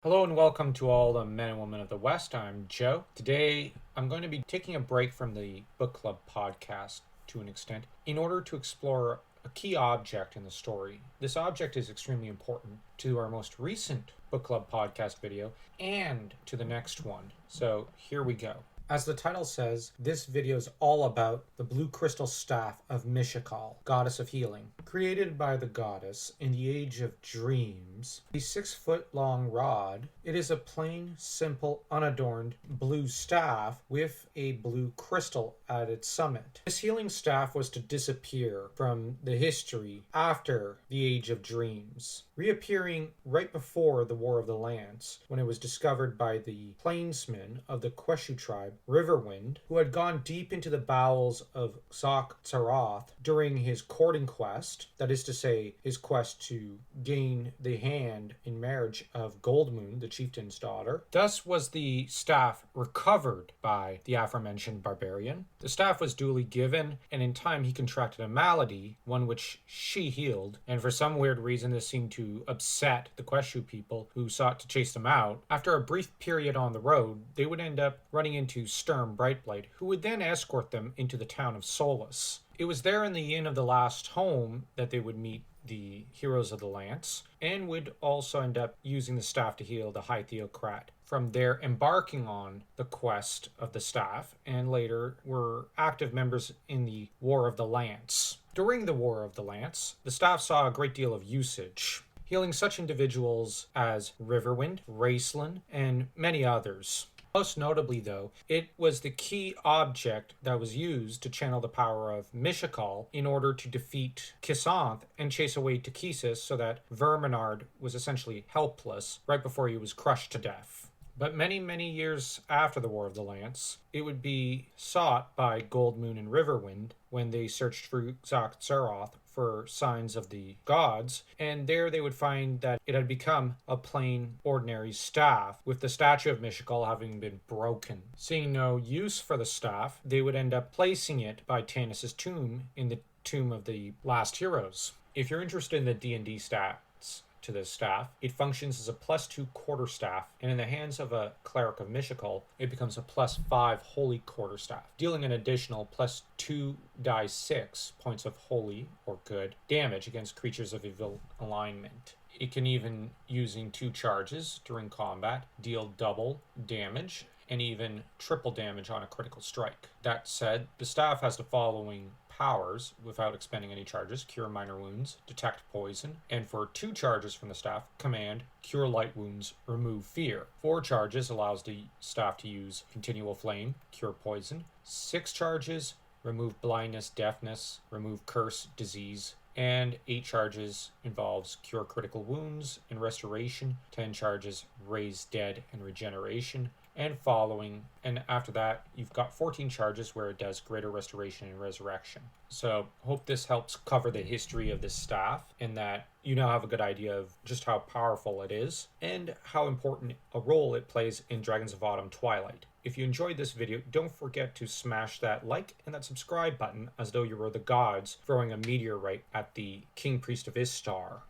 Hello and welcome to all the men and women of the West. I'm Joe. Today I'm going to be taking a break from the book club podcast to an extent in order to explore a key object in the story. This object is extremely important to our most recent book club podcast video and to the next one. So here we go. As the title says, this video is all about the blue crystal staff of Mishakal, goddess of healing. Created by the goddess in the age of dreams, a 6-foot-long rod, it is a plain, simple, unadorned blue staff with a blue crystal at its summit. This healing staff was to disappear from the history after the age of dreams, reappearing right before the War of the Lance, when it was discovered by the plainsmen of the Queshu tribe, Riverwind, who had gone deep into the bowels of Xok-Tsaroth during his courting quest, that is to say, his quest to gain the hand in marriage of Goldmoon, the chieftain's daughter. Thus was the staff recovered by the aforementioned barbarian. The staff was duly given, and in time he contracted a malady, one which she healed, and for some weird reason this seemed to upset the Queshu people who sought to chase them out. After a brief period on the road, they would end up running into Sturm Brightblade, who would then escort them into the town of Solus. It was there in the Inn of the Last Home that they would meet the heroes of the Lance, and would also end up using the staff to heal the High Theocrat. From there, embarking on the quest of the staff, and later were active members in the War of the Lance. During the War of the Lance, the staff saw a great deal of usage, healing such individuals as Riverwind, Raceland, and many others. Most notably, though, it was the key object that was used to channel the power of Mishakal in order to defeat Kisanth and chase away Takesis, so that Verminard was essentially helpless right before he was crushed to death. But many years after the War of the Lance, it would be sought by Goldmoon and Riverwind when they searched for Xok-Tsaroth for signs of the gods, and there they would find that it had become a plain, ordinary staff, with the statue of Mishakal having been broken. Seeing no use for the staff, they would end up placing it by Tanis' tomb in the Tomb of the Last Heroes. If you're interested in the D&D stats to this staff, it functions as a +2 quarterstaff, and in the hands of a cleric of Mishakal, it becomes a +5 holy quarterstaff, dealing an additional +2 die 6 points of holy or good damage against creatures of evil alignment. It can even, using 2 charges during combat, deal double damage and even triple damage on a critical strike. That said, the staff has the following powers without expending any charges: cure minor wounds, detect poison, and for 2 charges from the staff, command, cure light wounds, remove fear. 4 charges allows the staff to use continual flame, cure poison. 6 charges, remove blindness, deafness, remove curse, disease. And 8 charges involves cure critical wounds and restoration. 10 charges, raise dead and regeneration. And after that, you've got 14 charges where it does greater restoration and resurrection. So hope this helps cover the history of this staff, and that you now have a good idea of just how powerful it is and how important a role it plays in Dragons of Autumn Twilight. If you enjoyed this video, don't forget to smash that like and that subscribe button as though you were the gods throwing a meteorite at the King Priest of Istar.